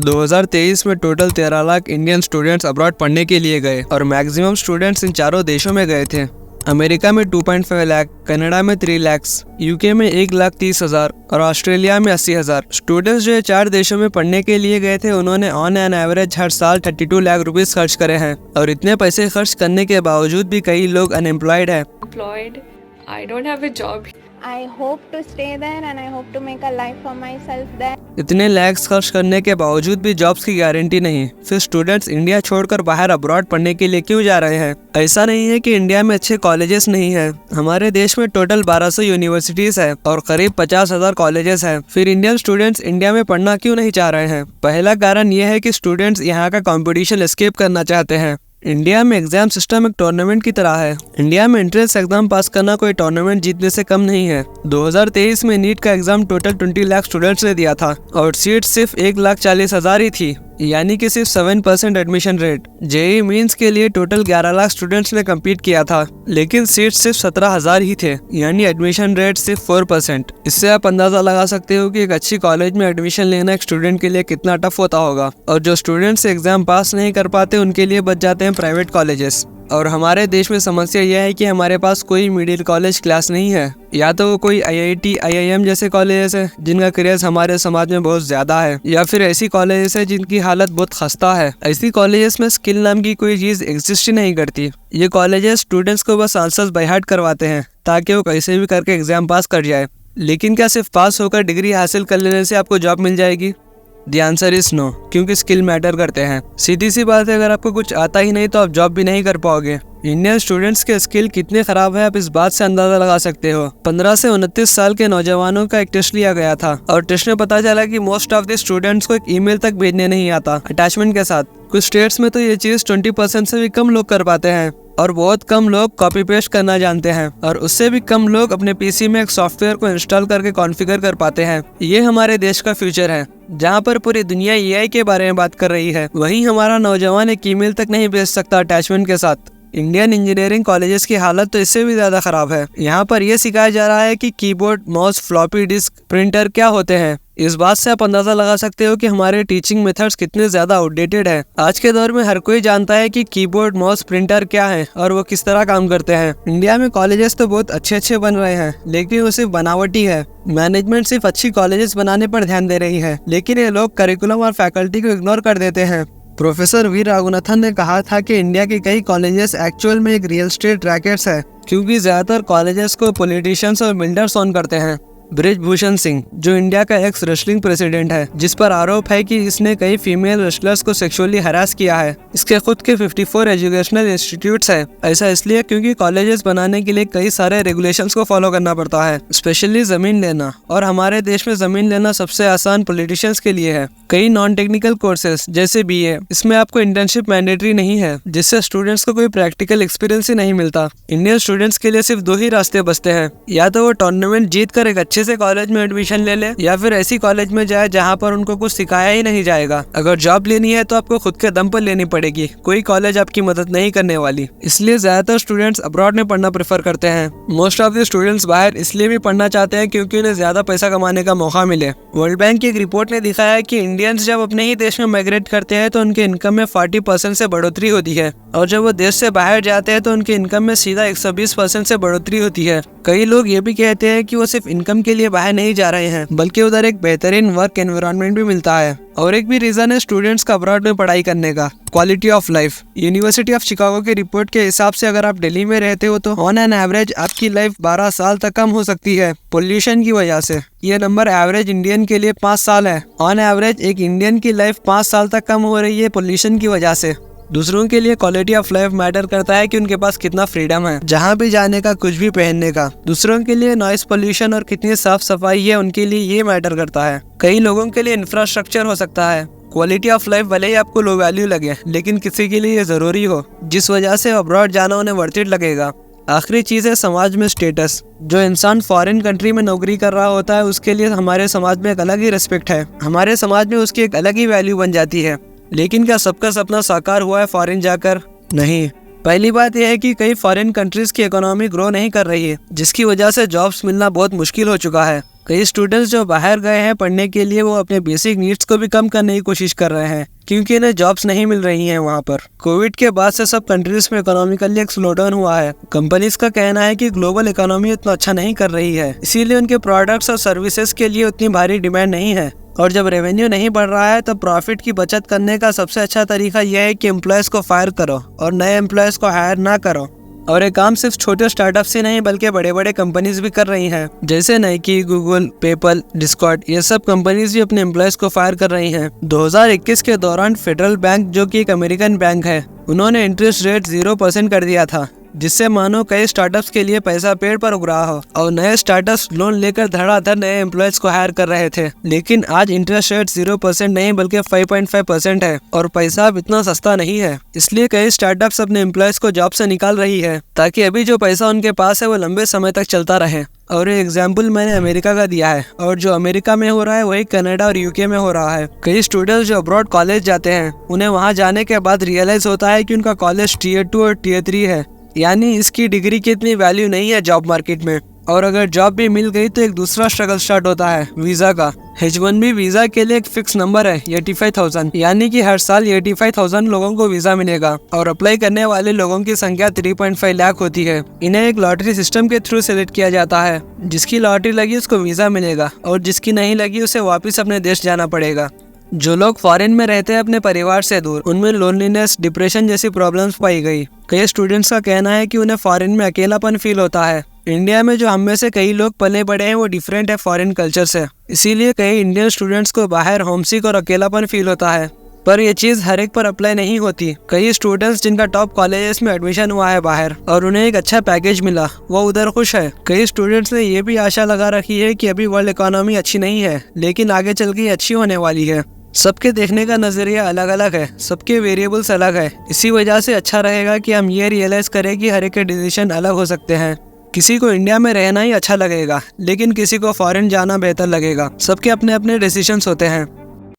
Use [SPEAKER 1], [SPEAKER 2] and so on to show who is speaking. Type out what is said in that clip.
[SPEAKER 1] 2023 में total 13 lakh Indian students abroad पढ़ने के लिए गए और मैक्सिमम स्टूडेंट्स इन चारों देशों में गए थे। अमेरिका में 2.5 लाख, कनाडा में 3 लाख, यूके में 1,30,000 और ऑस्ट्रेलिया में 80,000 स्टूडेंट्स जो ये 4 देशों में पढ़ने के लिए गए थे, उन्होंने ऑन एन एवरेज हर साल 32 लाख रुपीस खर्च करे हैं। और इतने पैसे खर्च करने के बावजूद भी कई लोग अनएम्प्लॉयड हैं।
[SPEAKER 2] I don't have a job.
[SPEAKER 3] I hope to stay there and I hope to make a life for myself there.
[SPEAKER 1] इतने लैक्स खर्च करने के बावजूद भी जॉब्स की गारंटी नहीं। फिर स्टूडेंट्स इंडिया छोड़कर बाहर अब्रॉड पढ़ने के लिए क्यों जा रहे हैं? ऐसा नहीं है कि इंडिया में अच्छे कॉलेजेस नहीं है। हमारे देश में टोटल 1200 यूनिवर्सिटीज है और करीब 50,000 कॉलेजेस है। फिर इंडियन स्टूडेंट्स इंडिया में पढ़ना क्यों नहीं चाह रहे हैं? पहला कारण यह है कि स्टूडेंट्स यहाँ का कंपटीशन एस्केप करना चाहते हैं। इंडिया में एग्जाम सिस्टम एक टूर्नामेंट की तरह है। इंडिया में एंट्रेंस एग्जाम पास करना कोई टूर्नामेंट जीतने से कम नहीं है। 2023 में नीट का एग्जाम टोटल 20 लाख स्टूडेंट्स ने दिया था और सीट सिर्फ 1,40,000 ही थी, यानी कि सिर्फ 7% एडमिशन रेट। जेईई मींस के लिए टोटल 11 लाख स्टूडेंट्स ने कम्पीट किया था, लेकिन सीट सिर्फ 17,000 ही थे, यानी एडमिशन रेट सिर्फ 4%। इससे आप अंदाजा लगा सकते हो कि एक अच्छी कॉलेज में एडमिशन लेना एक स्टूडेंट के लिए कितना टफ होता होगा। और जो स्टूडेंट्स एग्जाम पास नहीं कर पाते, उनके लिए बच जाते हैं प्राइवेट कॉलेजेस। और हमारे देश में समस्या यह है कि हमारे पास कोई मिडिल कॉलेज क्लास नहीं है। या तो वो कोई IIT, IIM जैसे कॉलेजेस है जिनका क्रेज हमारे समाज में बहुत ज्यादा है, या फिर ऐसी कॉलेजेस है जिनकी हालत बहुत खस्ता है। ऐसी कॉलेजेस में स्किल नाम की कोई चीज एग्जिस्ट ही नहीं करती। ये कॉलेजेस स्टूडेंट्स को बस आंसर्स बाय हार्ट करवाते हैं ताकि वो कैसे भी करके एग्जाम पास कर जाए। लेकिन क्या सिर्फ पास होकर डिग्री हासिल कर लेने से आपको जॉब मिल जाएगी? द आंसर इज नो, क्योंकि स्किल मैटर करते हैं। सीधी सी बात है, अगर आपको कुछ आता ही नहीं तो आप जॉब भी नहीं कर पाओगे। इंडियन स्टूडेंट्स के स्किल कितने खराब है आप इस बात से अंदाजा लगा सकते हो। 15 से 29 साल के नौजवानों का एक टेस्ट लिया गया था और टेस्ट में पता चला कि मोस्ट ऑफ द स्टूडेंट्स को एक ईमेल तक भेजने नहीं आता अटैचमेंट के साथ। कुछ स्टेट्स में तो ये चीज 20% से भी कम लोग कर पाते हैं और बहुत कम लोग कॉपी पेस्ट करना जानते हैं, और उससे भी कम लोग अपने पीसी में एक सॉफ्टवेयर को इंस्टॉल करके कॉन्फ़िगर कर पाते हैं। ये हमारे देश का फ्यूचर है, जहाँ पर पूरी दुनिया AI के बारे में बात कर रही है। वहीं हमारा नौजवान एक ईमेल तक नहीं भेज सकता अटैचमेंट के साथ। इंडियन इंजीनियरिंग कॉलेजेस की हालत तो इससे भी ज्यादा खराब है। यहाँ पर यह सिखाया जा रहा है कि keyboard, mouse, floppy disk, printer क्या होते हैं। इस बात से आप अंदाजा लगा सकते हो कि हमारे टीचिंग मेथड्स कितने ज्यादा आउटडेटेड है। आज के दौर में हर कोई जानता है कि कीबोर्ड, माउस, प्रिंटर क्या है और वो किस तरह काम करते हैं। इंडिया में कॉलेजेस तो बहुत अच्छे बन रहे हैं, लेकिन वो सिर्फ बनावटी है। मैनेजमेंट सिर्फ अच्छी कॉलेजेस बनाने पर ध्यान दे रही है, लेकिन ये लोग करिकुलम और फैकल्टी को इग्नोर कर देते हैं। प्रोफेसर वी रघुनाथन ने कहा था कि इंडिया के कई कॉलेजेस एक्चुअल में एक रियल एस्टेट रैकेट्स है, क्योंकि ज्यादातर कॉलेजेस को पॉलिटिशियंस और बिल्डर्स ओन करते हैं। ब्रिजभूषण सिंह, जो इंडिया का एक्स रेसलिंग प्रेसिडेंट है, जिस पर आरोप है कि इसने कई फीमेल रेसलर्स को सेक्सुअली हरास किया है। इसके खुद के 54 एजुकेशनल इंस्टीट्यूट्स है। ऐसा इसलिए क्योंकि कॉलेजेस बनाने के लिए कई सारे रेगुलेशंस को फॉलो करना पड़ता है, स्पेशली जमीन लेना। और हमारे देश में जमीन लेना सबसे आसान पॉलिटिशियंस के लिए है। कई नॉन टेक्निकल कोर्सेज जैसे BA, इसमें आपको इंटर्नशिप मैंडेटरी नहीं है, जिससे स्टूडेंट्स को कोई प्रैक्टिकल एक्सपीरियंस ही नहीं मिलता। इंडियन स्टूडेंट्स के लिए सिर्फ 2 ही रास्ते बचते हैं, या तो वो टूर्नामेंट जीत कर एक अच्छे से कॉलेज में एडमिशन ले ले, या फिर ऐसी कॉलेज में जाए जहाँ पर उनको कुछ सिखाया ही नहीं जाएगा। अगर जॉब लेनी है तो आपको खुद के दम पर लेनी पड़ेगी, कोई कॉलेज आपकी मदद नहीं करने वाली। इसलिए ज्यादातर स्टूडेंट्स अब्रॉड में पढ़ना प्रेफर करते हैं। मोस्ट ऑफ द स्टूडेंट्स बाहर इसलिए भी पढ़ना चाहते हैं क्योंकि उन्हें ज्यादा पैसा कमाने का मौका मिले। वर्ल्ड बैंक की एक रिपोर्ट ने दिखाया है कि इंडियंस जब अपने ही देश में माइग्रेट करते हैं तो उनके इनकम में 40% से बढ़ोतरी होती है, और जब वो देश से बाहर जाते हैं तो उनके इनकम में सीधा 120% से बढ़ोतरी होती है। कई लोग ये भी कहते हैं कि वो सिर्फ इनकम के लिए बाहर नहीं जा रहे हैं, बल्कि उधर एक बेहतरीन वर्क एनवायरनमेंट भी मिलता है। और एक भी रीजन है स्टूडेंट्स का अब्रॉड में पढ़ाई करने का, quality of life. University of Chicago की रिपोर्ट के हिसाब से अगर आप दिल्ली में रहते हो तो ऑन एन एवरेज आपकी लाइफ 12 साल तक कम हो सकती है पोल्यूशन की वजह से। ये नंबर एवरेज इंडियन के लिए 5 साल है। ऑन एवरेज एक इंडियन की लाइफ 5 साल तक कम हो रही है पोल्यूशन की वजह से। दूसरों के लिए क्वालिटी ऑफ लाइफ मैटर करता है कि उनके पास कितना फ्रीडम है जहाँ भी जाने का, कुछ भी पहनने का। दूसरों के लिए नॉइस पोल्यूशन और कितनी साफ सफाई है, उनके लिए ये मैटर करता है। कई लोगों के लिए इंफ्रास्ट्रक्चर हो सकता है। क्वालिटी ऑफ लाइफ भले ही आपको लो वैल्यू लगे, लेकिन किसी के लिए ये जरूरी हो, जिस वजह से अब्रॉड जाना उन्हें वर्थ इट लगेगा। आखिरी चीज है समाज में स्टेटस। जो इंसान फॉरेन कंट्री में नौकरी कर रहा होता है, उसके लिए हमारे समाज में एक अलग ही रिस्पेक्ट है। हमारे समाज में उसकी एक अलग ही वैल्यू बन जाती है। लेकिन क्या सबका सपना साकार हुआ है फॉरेन जाकर? नहीं। पहली बात यह है कि कई फॉरेन कंट्रीज की इकोनॉमी ग्रो नहीं कर रही है, जिसकी वजह से जॉब्स मिलना बहुत मुश्किल हो चुका है। कई स्टूडेंट्स जो बाहर गए हैं पढ़ने के लिए वो अपने बेसिक नीड्स को भी कम करने की कोशिश कर रहे हैं क्योंकि इन्हें जॉब्स नहीं मिल रही हैं वहाँ पर। कोविड के बाद से सब कंट्रीज में इकोनॉमिकली एक स्लोडाउन हुआ है। कंपनीज का कहना है कि ग्लोबल इकोनॉमी उतना अच्छा नहीं कर रही है, इसीलिए उनके प्रोडक्ट्स और सर्विसेज के लिए उतनी भारी डिमांड नहीं है। और जब रेवेन्यू नहीं बढ़ रहा है तो प्रॉफिट की बचत करने का सबसे अच्छा तरीका यह है कि एम्प्लॉयज को फायर करो और नए एम्प्लॉयज को हायर ना करो। और ये काम सिर्फ छोटे स्टार्टअप्स ही नहीं बल्कि बड़े बड़े कंपनीज भी कर रही हैं, जैसे नाइकी, गूगल, पेपल, डिस्कॉर्ड। ये सब कंपनीज भी अपने एम्प्लॉयज को फायर कर रही हैं। 2021 के दौरान फेडरल बैंक, जो कि एक अमेरिकन बैंक है, उन्होंने इंटरेस्ट रेट 0% कर दिया था, जिससे मानो कई स्टार्टअप्स के लिए पैसा पेड़ पर उग रहा हो और नए स्टार्टअप्स लोन लेकर धड़ाधड़ नए एम्प्लॉयज को हायर कर रहे थे। लेकिन आज इंटरेस्ट रेट 0% नहीं बल्कि 5.5% है और पैसा अब इतना सस्ता नहीं है। इसलिए कई स्टार्टअप्स अपने एम्प्लॉयज को जॉब से निकाल रही है ताकि अभी जो पैसा उनके पास है वो लंबे समय तक चलता रहे। और ये एग्जाम्पल मैंने अमेरिका का दिया है, और जो अमेरिका में हो रहा है वही कनाडा और यूके में हो रहा है। कई स्टूडेंट्स जो अब्रॉड कॉलेज जाते हैं उन्हें वहाँ जाने के बाद रियलाइज होता है कि उनका कॉलेज Tier 2 और Tier 3 है, यानी इसकी डिग्री की इतनी वैल्यू नहीं है जॉब मार्केट में। और अगर जॉब भी मिल गई तो एक दूसरा स्ट्रगल स्टार्ट होता है, वीजा का। H1B वीजा के लिए एक फिक्स नंबर है 85,000, यानी कि हर साल 85,000 लोगों को वीजा मिलेगा और अप्लाई करने वाले लोगों की संख्या 3.5 लाख होती है। इन्हें एक लॉटरी सिस्टम के थ्रू सिलेक्ट किया जाता है। जिसकी लॉटरी लगी उसको वीजा मिलेगा और जिसकी नहीं लगी उसे वापस अपने देश जाना पड़ेगा। जो लोग फॉरेन में रहते हैं अपने परिवार से दूर, उनमें लोनलीनेस, डिप्रेशन जैसी प्रॉब्लम्स पाई गई। कई स्टूडेंट्स का कहना है कि उन्हें फॉरेन में अकेलापन फील होता है। इंडिया में जो हम में से कई लोग पले बड़े हैं वो डिफरेंट है फॉरेन कल्चर से, इसीलिए कई इंडियन स्टूडेंट्स को बाहर होमसिक और अकेलापन फील होता है। पर ये चीज़ हर एक पर अप्लाई नहीं होती। कई स्टूडेंट्स जिनका टॉप कॉलेजेस में एडमिशन हुआ है बाहर और उन्हें एक अच्छा पैकेज मिला, वो उधर खुश है। कई स्टूडेंट्स ने ये भी आशा लगा रखी है कि अभी वर्ल्ड इकोनॉमी अच्छी नहीं है लेकिन आगे चल के अच्छी होने वाली है। सबके देखने का नज़रिया अलग अलग है, सबके वेरिएबल्स अलग है। इसी वजह से अच्छा रहेगा कि हम ये रियलाइज़ करें कि हर एक के डिसीजन अलग हो सकते हैं। किसी को इंडिया में रहना ही अच्छा लगेगा लेकिन किसी को फॉरेन जाना बेहतर लगेगा। सबके अपने अपने डिसीजंस होते हैं।